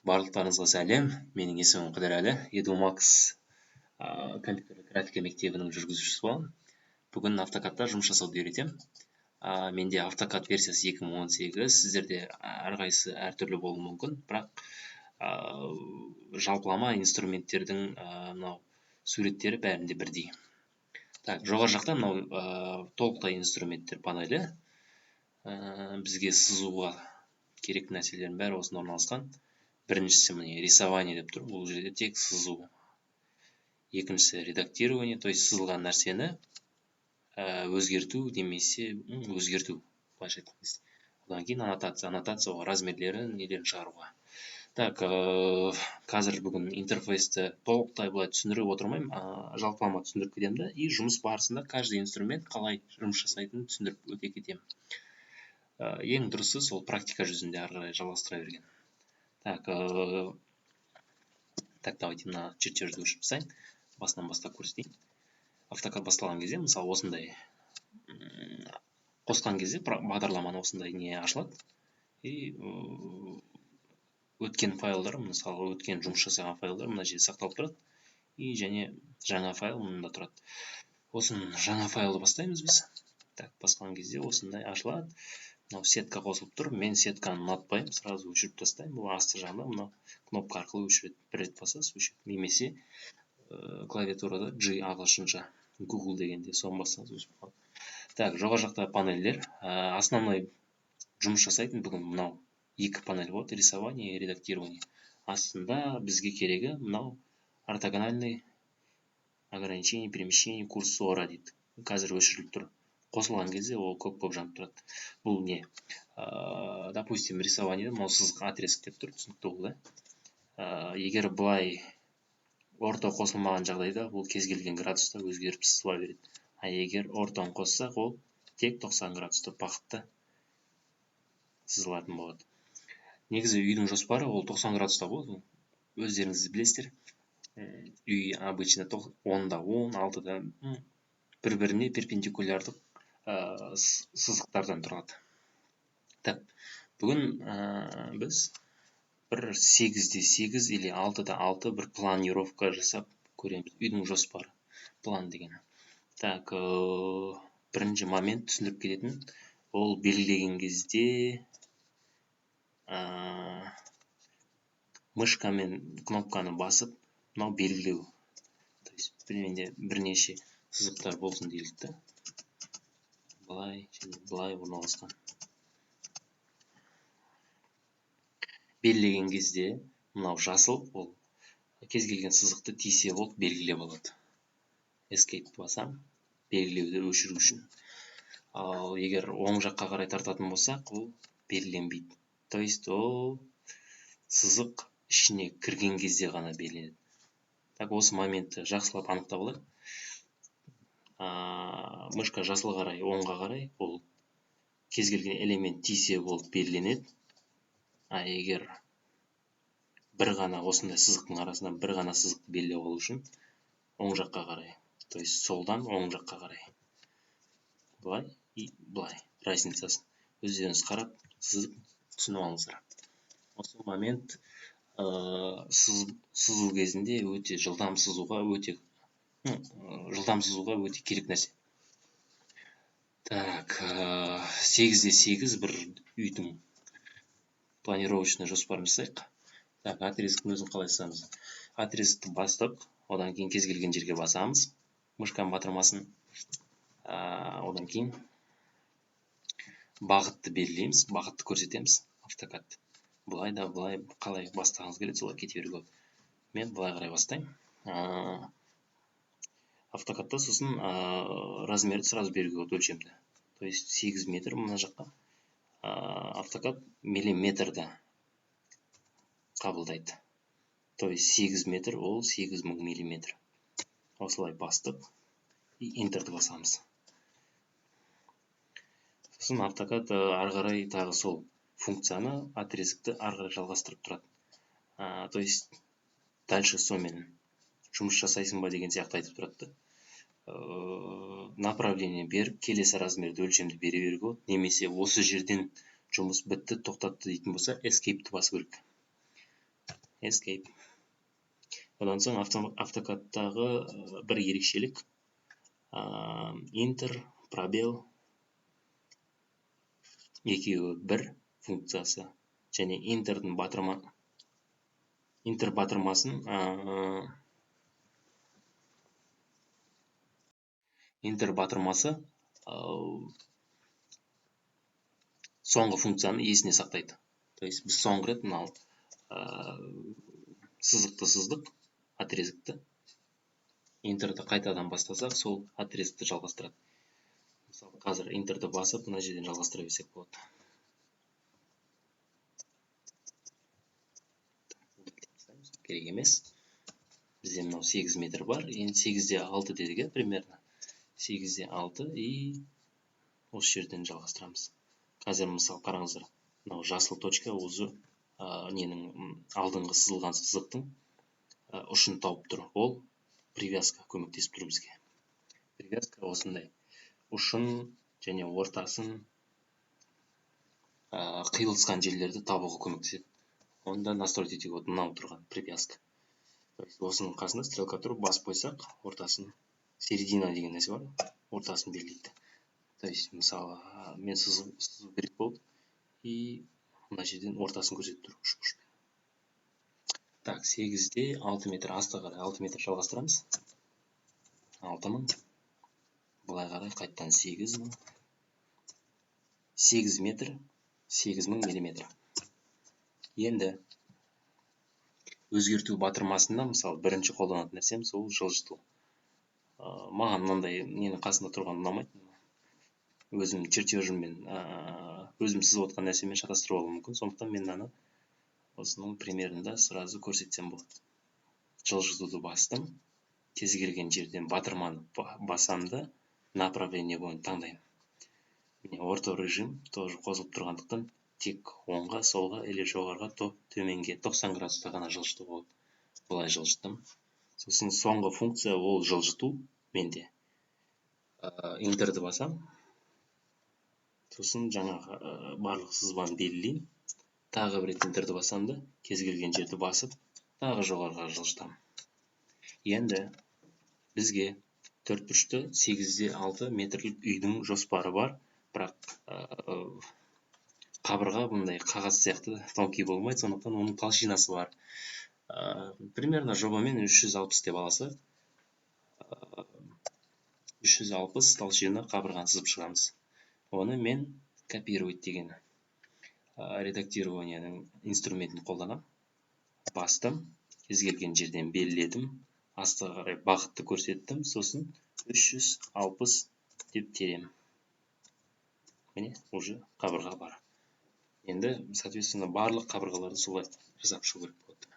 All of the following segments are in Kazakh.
Барлықтарыңызға сәлем. Менің есімім Қыдырәлі. Edumaks компьютерлік графика мектебінің жүргізушісі боламын. Бүгін автокадта жұмыс жасауды үйретемін. Менде автокад версиясы 2018. Сіздерде әрқайсысы әртүрлі болуы мүмкін, бірақ жалпылама инструменттердің мынау суреттері бәрінде бірдей. Так, жоғары жақта мынау толықтай инструменттер панелі. Бізге сызуға керек нәрселердің бәрі осында орналасқан. Біріншісі міне рисование деп тұр, бұл жерде тек сызу. Екіншісі редактирование, то есть сызылған нәрсені өзгерту немесе өзгерту. Одан кейін аннотация размерлерін неден шығаруға. Так, қазір бүгін интерфейсті толықтай былай түсіндіріп отырмаймын, жалпылама түсіндіріп кетемін и жұмыс барысында каждый инструмент қалай жұмыс жасайтынын түсіндіріп өте кетемін. Ең дұрысы сол практика жүзінде ары қарай жалғастыра берген. Так, давайте мына чертежді өшіріп тастайын. Басынан бастап көрсетейін. Автокад басталған кезде, мысалы осындай қосқан кезде бағдарламаны осындай не ашылады. И өткен файлдар, мысалы өткен жұмыс жасаған файлдар мына жерде сақталып тұрады. И және жаңа файл мұнда тұрады. Осының жаңа файлды бастаймыз біз. Так, басқан кезде осындай ашылады. Мынау сетка қосылып тұр. Мен сетканы ұнатпаймын, сразу өшіріп тастаймын. Бұл асты жағында мынау кнопка арқылы өшіреді. Бір рет басасыз, өшіреді. Немесе клавиатурада G ағылшынша Google дегенде соны бассаңыз өшіріп қалады. Так, жоғары жақта панельдер. Основной жұмыс жасайтын бүгін мынау екі панель болады, рисование и редактирование. Астында бізге керегі мынау ортогональный ограничение перемещения курсора дейді. Қазір өшіріліп тұр. Қосылған кезде ол көп жанып тұрады. Бұл не? Допустим, рисование, мынау сызық отрезок деп тұр, түсінікті болды. Егер былай орта қосылмаған жағдайда бұл кез келген градуста өзгеріп сызыла береді. Егер ортаны қоссақ, ол тек 90 градуста бағытта сызылатын болады. Негізі үйдің жоспары ол 90 градуста болады. Өздеріңіз білесіздер. Үй обычно 10-да 10, 6-да бір-біріне перпендикулярдық сызықтардан тұрады. Так, бүгін біз бір 8-де 8 или 6-да 6 бір планировка жасап көреміз. Үйдің жоспары, план деген. Так, бірінші момент түсіндіріп кететін, ол белгілеген кезде мышкамен кнопканы басып, мынау белгілеу. То есть, менде бірнеше сызықтар болсын делікті. Былай орналасқан. Белгілеген кезде, мынау жасыл, ол кез келген сызықты тисе болып белгілеп алады. Escape басам, белгілеуді өшіру үшін. Ал егер оң жаққа қарай тартатын болсақ, ол белгіленбейді. То есть, ол сызық ішіне кірген кезде ғана белгіленеді. Так, осы моментті жақсылап анықтап алайық. Мышка жасыл қарай, оңға қарай, ол кез келген элемент тисе болып белгіленеді. Егер бір ғана осындай сызықтың арасында бір ғана сызықты белгілеп алу үшін оң жаққа қарай, то есть солдан оң жаққа қарай. Былай и былай. Разницасын өздеріңіз қарап, сызып түсініп алыңыздар. Осы момент сызу кезінде өте жылдам сызуға өте керек нәрсе. Так, 8-де 8 бір үйдің планировочный жоспарын жасайық. Так, отрезктің өзін қалай жасаймыз? Отрезкті бастап, одан кейін кез келген жерге басамыз. Мышканы батырмасын. Одан кейін бағытты белгілейміз, бағытты көрсетеміз. Автокад. Былай да, былай қалай бастағыңыз келеді, солай кете беруге болады. Мен былай қарай бастаймын. Автокадта сосын размерді сразу беруге болады, өлшемді. То есть 8 метр мына жаққа. Автокад миллиметрді қабылдайды. То есть 8 метр ол 8000 миллиметр. Осылай бастып, интерді басамыз. Сосын автокад ары қарай тағы сол функцияны, отрезкті ары қарай жалғастырып тұрады. То есть дальше сонымен жұмыс жасайсың ба деген сияқты айтып тұрады. Направление беріп, келесі размерді өлшемді бере беруге, немесе осы жерден жұмыс бітті, тоқтатты дейтін болса, escape'ті басу керек. escape. Одан соң автокадтағы бір ерекшелік интер, пробел екеуі бір функциясы, және интер батырмасын интер батырмасы соңғы функцияны есіне сақтайды. То есть біз соңғы рет мынау сызықты сыздық, отрезікті. Интерді қайтадан бастасақ, сол отрезікті жалғастырады. Мысалы, қазір интерді басып, мына жерден жалғастыра берсек болады. Керек емес. Бізде мынау 8 метр бар. Енді 8-де 6 дедік, примерно. 8-де 6 и осы жерден жалғастырамыз. Қазір мысалы қараңыздар, мынау жасыл точка өзі ненің алдыңғы сызылған сызықтың ұшын тауып тұр. Ол привязка көмектесіп тұр бізге. Привязка осындай. Ұшын және ортасын қиылысқан жерлерді табуға көмектеседі. Онда настроить етуге болады, мынау тұрған привязка. Осының қасында стрелка тұрып басып қойсақ, ортасын середина деген нәрсе бар, ортасын белгілейді. То есть, мысалы, мен сызу керек болды и мына жерден ортасын көрсетіп тұр ұшпен. Так, 8-де 6 метр асты қарай 6 метр жалғастырамыз. 6000. Бұлай қарай қайттан 8000. 8 метр 8000 миллиметр. Енді өзгерту батырмасында, мысалы, бірінші қолданатын нәрсем сол жылжыту. Маған мынандай ненің қасында тұрған ұнамайды. Өзім чертежіммен, өзім сызып отқан нәрсемен шатастырып алуым мүмкін. Сондықтан мен мынаны осының примерінде сразу көрсетсем болады. Жылжытуды бастым. Кез келген жерден батырманы басамды, направление бойынша таңдаймын. Міне орта режим тоже қосылып тұрғандықтан тек оңға, солға или жоғарыға, төменге 90 градуста ғана жылжыту болады. Бұлай жылжыттым. Сосын соңғы функция ол жылжыту менде. Интерді басам. Сосын жаңағы барлық сызбаны белгілеймін. Тағы бір рет интерді басам да, кез келген жерді басып, тағы жоғарыға жылжытам. Енді бізге 4-бұрышты 8-де 6 метрлік үйдің жоспары бар, бірақ қабырға бұндай қағаз сияқты тонкий болмайды, сондықтан оның толщинасы бар. Примерно жобамен 360 деп аласы. 360 толщина қабырғаны сызып шығамыз. Оны мен копировать деген редактированияның инструментін қолданам. Бастым, кез келген жерден белгіледім, астыға қарай бағытты көрсеттім, сосын 360 деп терем. Міне, уже қабырға бар. Енді, соответственно, барлық қабырғаларды солай жасап шығу керек болады.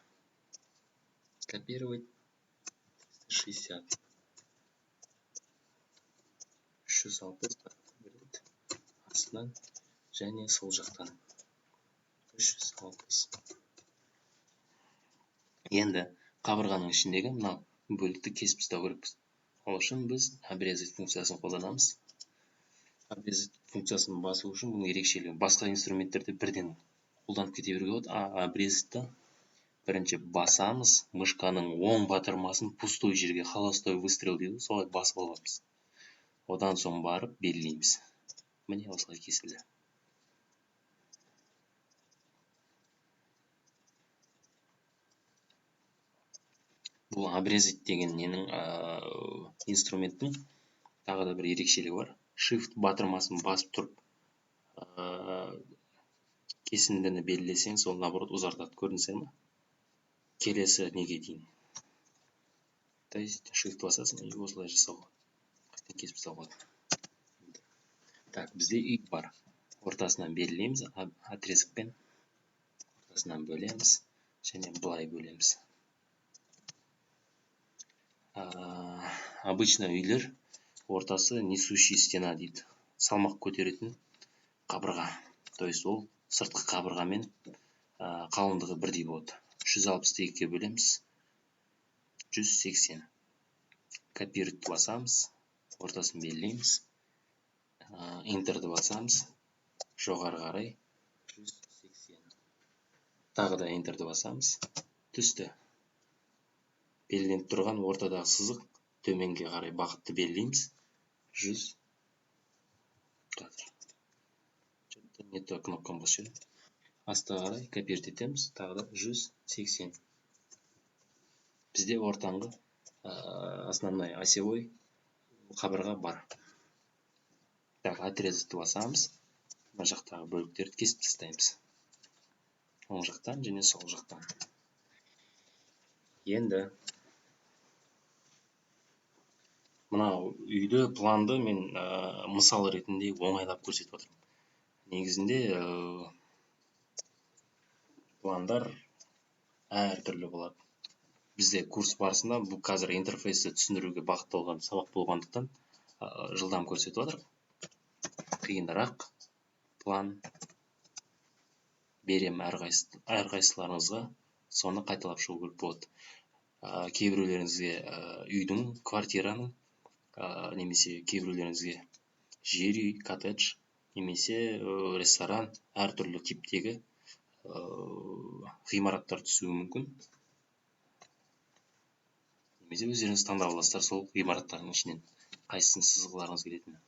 Копировать 60. 360 астынан және сол жақтан 360. Енді қабырғаның ішіндегі мынау бөлікті кесіп тастау керекпіз. Ол үшін біз обрезать функциясын қолданамыз. Обрезать функциясын басу үшін бұның ерекшелігі. Басқа инструменттерде бірден қолданып кете беруге болады. Обрезатьта бірінші басамыз, мышканың оң батырмасын пустой жерге холостой выстрел дейді, солай басып аламыз. Одан соң барып белгілейміз. Міне осылай кесілді. Бұл обрезать деген ненің инструменттің тағы да бір ерекшелігі бар. Shift батырмасын басып тұрып кесіндіні белгілесең, сол наоборот ұзартады, көрдіңіздер ме? Келесі неге дейін. То есть Shift басасың и осылай жасауға. Қайтадан кесіп тастауға. Так, бізде үй бар. Ортасынан белгілейміз, отрезкпен ортасынан бөлеміз, және былай бөлеміз. Обычно үйлер ортасы несущий стена дейді. Салмақ көтеретін қабырға. То есть ол сыртқы қабырғамен қалыңдығы бірдей болады. 360-ті 2-ге бөлеміз. 180. Копировать басамыз, ортасын белгілейміз. Интерді басамыз, жоғары қарай 180. Тағы да интерді басамыз, түсті. Белгіленіп тұрған ортадағы сызық төменге қарай бағытты белгілейміз. 100 кадр. Не то кнопканы бос жібердім. Астыға қарай копировать етеміз. Тағы да 180. Бізде ортаңғы основной осевой қабырға бар. Так, отрезокты басамыз. Мына жақтағы бөліктерді кесіп тастаймыз. Оң жақтан және сол жақтан. Енді мынау үйді планды мен мысал ретінде оңайлап көрсетіп отырмын. Негізінде пландар әртүрлі болады. Бізде курс барысында бұл қазір интерфейсті түсіндіруге бағытталған сабақ болғандықтан жылдам көрсетіп отыр. Қиынырақ план берем әрқайсыларыңызға, соны қайталап шығу керек болады. Кейбіреулеріңізге үйдің, квартираның, немесе кейбіреулеріңізге жер үй, коттедж, немесе ресторан, әртүрлі типтегі ғимараттар түсуі мүмкін. Немесе өздеріңіз таңдап аласыздар сол ғимараттардың ішінен қайсысын сызғыларыңыз келетіні.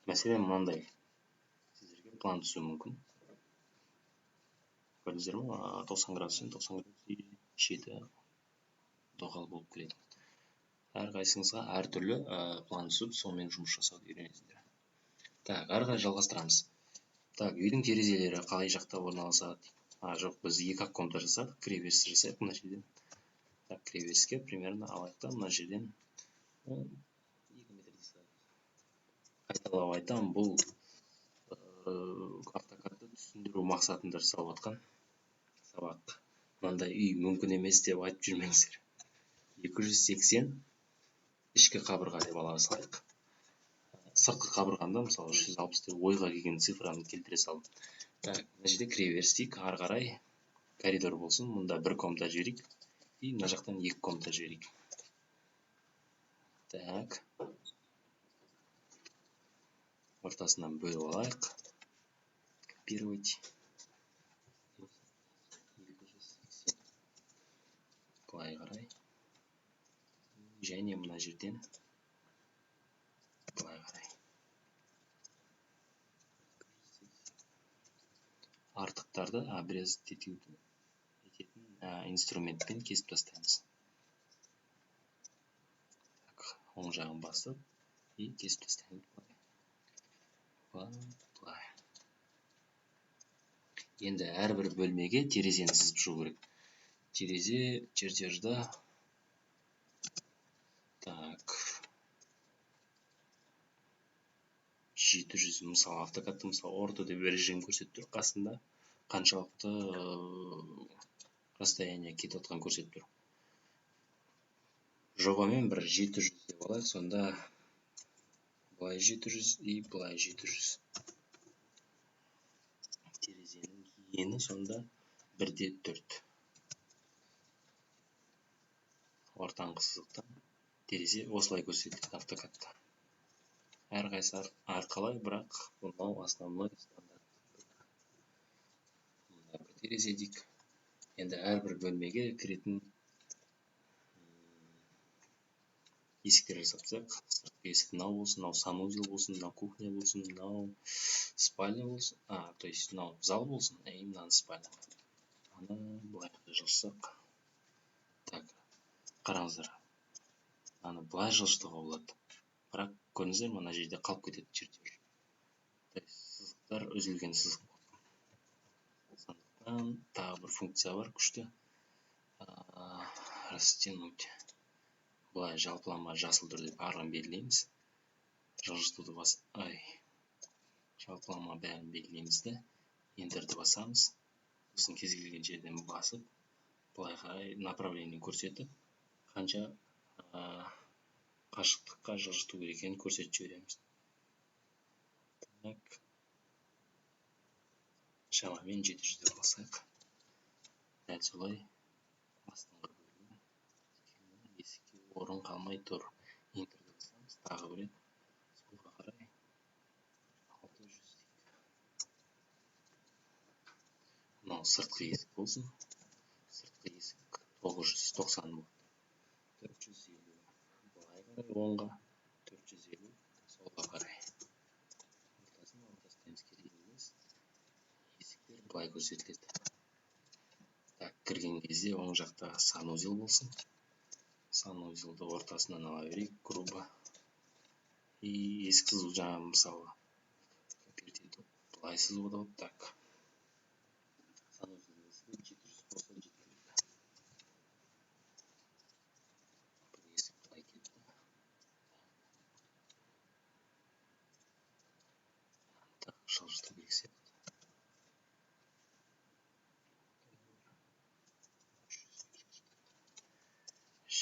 Мәселен, мынандай сіздерге план түсуі мүмкін. Көрдіңіздер ме? 90 градуспен 90 градус шеті доғал болып келеді. Әрқайсыңызға әртүрлі план түсіп, сонымен жұмыс жасауды үйренесіздер. Так, ары қарай жалғастырамыз. Так, үйдің терезелері қалай жақта орналасады? Жоқ, біз екі комната жасадық, кіреберіс жасайық мына жерден. Так, кіреберіске примерно алайық та мына жерден 2 метр жасайық. Қайталап айтамын, бұл автокадты түсіндіру мақсатында жасалып жатқан сабақ. Мынандай үй мүмкін емес деп айтып жүрмеңіздер. 280 ішкі қабырға деп ала салайық. Сыртқы қабырғанда мысалы 360 деп ойға келген цифраны келтіре салып. Так, мына жерде кіреберіс дейік, ары қарай коридор болсын. Мұнда 1 комната жіберейік. И мына жақтан 2 комната жіберейік. Так. Ортасынан бөліп алайық. Копировать. 280. Былай қарай. Және мына жерден былай қарай. Артықтарды обрезать ететін инструментпен кесіп тастаймыз. Так, оң жағын басып и кесіп тастаймыз. Былай. Енді әрбір бөлмеге терезені сызып шығу керек. Терезе чертежда. Так. 700, мысалы автокадты, мысалы орто деп режим көрсетіп тұр. Қасында қаншалықты расстояние кетіп отқан көрсетіп тұр. Жобамен бір 700 деп алайық, сонда былай 700 и былай 700. Терезенің ені сонда 1/4. Ортаңғы сызықтан терезе осылай көрсетіледі автокадта. Әрқайсы арқалай, бірақ бұнау основной стандарт. Мұнда бір терезе дейік. Енді әрбір бөлмеге кіретін есіктер жасапсақ, есік мынау болсын, мынау санузел болсын, мынау кухня болсын, мынау спальня болсын, то есть мынау зал болсын, и мынаны спальня. Аны былай жылжытсақ. Так, қараңыздар. Аны былай жылжытуға болады. Бірақ көрдіңіздер, мына жерде қалып кетеді чертеж. Сызықтар үзілген сызық. Сондықтан тағы бір функция бар, күшті. Растянуть. Былай жалпылама жасыл түрде барлығын белгілейміз. Жылжытуды жалпылама бәрін белгілейміз де. Enter'ді басамыз. Сосын кез келген жерден басып, былай қарай направление көрсетіп, қанша қашықтыққа жылжыту керек екенін көрсетіп жібереміз. Шамамен 700 алсақ, дәл солай астыңғы бөлім есікке орын қалмай тұр. Интерді басамыз, тағы бір рет солға қарай 600. Мынау сыртқы есік болсын. Сыртқы есік 990 болады. 450 былай қарай оңға, 450 солға қарай. Ортасына керек емес. Есіктер былай көрсетіледі. Так, кірген кезде оң жақта санузел болсын. Санузелді ортасынан ала берейік, грубо. И есік сызу жаңа мысалы былай сызуға да болады. Так. Санузел есігі 700 болса жеткілікті. Бір есік былай кетті. Так, жылжыту керек сияқты.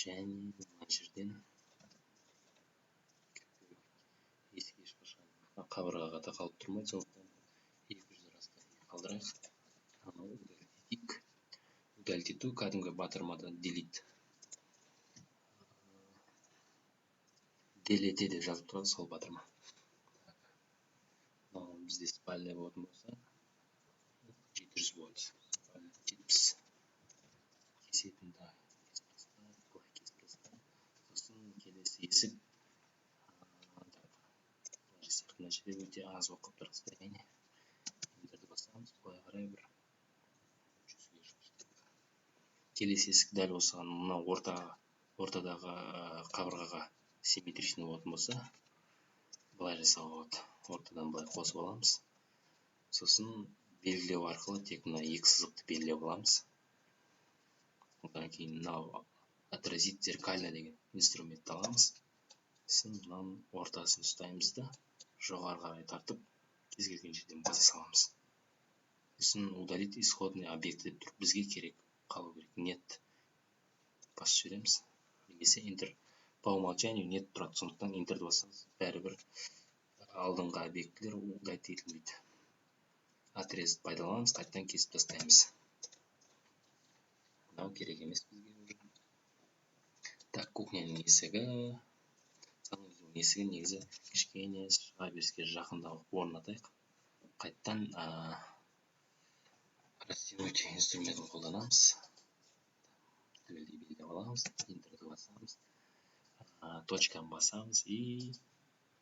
Және мына жерден есік ешқашан қабырғаға тақалып тұрмайды, сондықтан 200 расстояние қалдырайық. Анау удалить. Удалить ету кәдімгі батырмада delete. Delete деп жазып тұрады, сол батырма. Мынау бізде спальня болатын болса 700 болады. Спальня 70. Кесетін да келесі есік. Мына жерде өте аз болып тұр расстояние. Интерді басамыз, былай қарай бір 100-ге жылжытайық. Келесі есік дәл осыған мына ортадағы қабырғаға симметричный болатын болса, былай жасауға болады. Ортадан былай қосып аламыз. Сосын белгілеу арқылы тек мына екі сызықты белгілеп аламыз. Одан кейін мынау отразить зеркально деген инструментті аламыз. Сосын мынаның ортасын ұстаймыз да жоғары қарай тартып, кез келген жерден баса саламыз. Сосын удалить исходный объект деп тұр. Бізге керек, қалу керек. Нет. Басып жібереміз. Немесе интер. По умолчанию нет тұрады. Сондықтан интерді басамыз. Бәрібір алдыңғы объектілер удалить етілмейді. Отрезді пайдаланамыз, қайтадан кесіп тастаймыз. Мынау керек емес бізге уже. Так, кухняның есігі. Санузелдің есігі негізі кішкене шыға беріске жақындау орнатайық. Қайттан растянуть инструментін қолданамыз. Түгелдей белгілеп аламыз. Интерді басамыз. Точканы басамыз и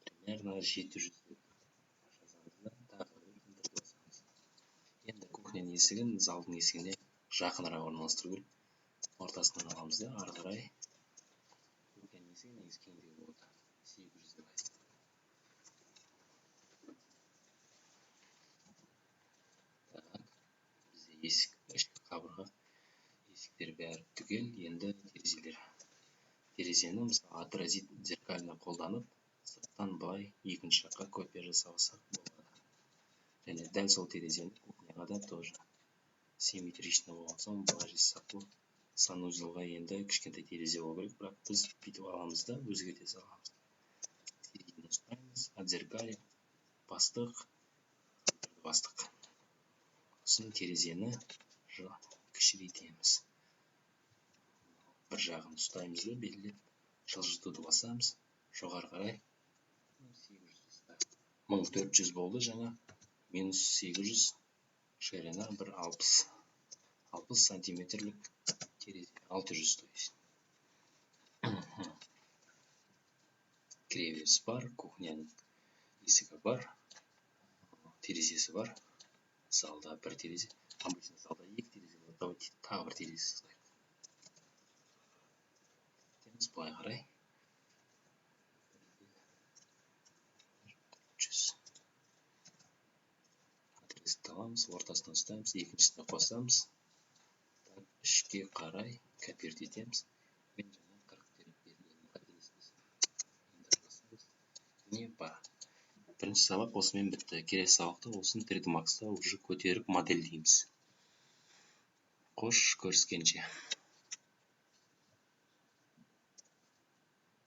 примерно 700 жазамыз да тағы интерді басамыз. Енді кухняның есігін залдың есігіне жақынырақ орналастыру керек. Ортасынан аламыз да ары қарай. Кухняның есігі негізі кеңдеу болады. 800 деп айтып. Бізде есік, ішкі қабырға, есіктер бәрі түгел. Енді терезелер. Терезені мысалы отразить зеркально қолданып, сырттан былай екінші жаққа копия жасауға болады. Және дәл сол терезені кухняға да тоже симметрично болған соң былай жасақ болады. Санузелға енді кішкентай терезе болу керек, бірақ біз бүйтіп аламыз да өзгерте саламыз. Серединаны ұстаймыз, отзеркалим, бастық, бастық. Сосын терезені кішірейтеміз. Бір жағын ұстаймыз да белгілеп, жылжытуды басамыз, жоғары қарай 1400 болды жаңа, минус 800, ширина бір 60 сантиметрлік терезе, 600 то есть. Кіреберіс бар, кухняның есігі бар, терезесі бар. Залда бір терезе, обычно залда екі терезе бар, давайте тағы бір терезе сызайық. Былай қарай 300. Отрезді аламыз, ортасынан ұстаймыз, екіншісіне қосамыз. Ішке қарай копировать етеміз. Мен жаңа 40 теріп берілгенім қателеспесін. Не бар. Бірінші сабақ осымен бітті. Келесі сабақта осын 3D Max'та уже көтеріп модельдейміз. Қош, көріскенше.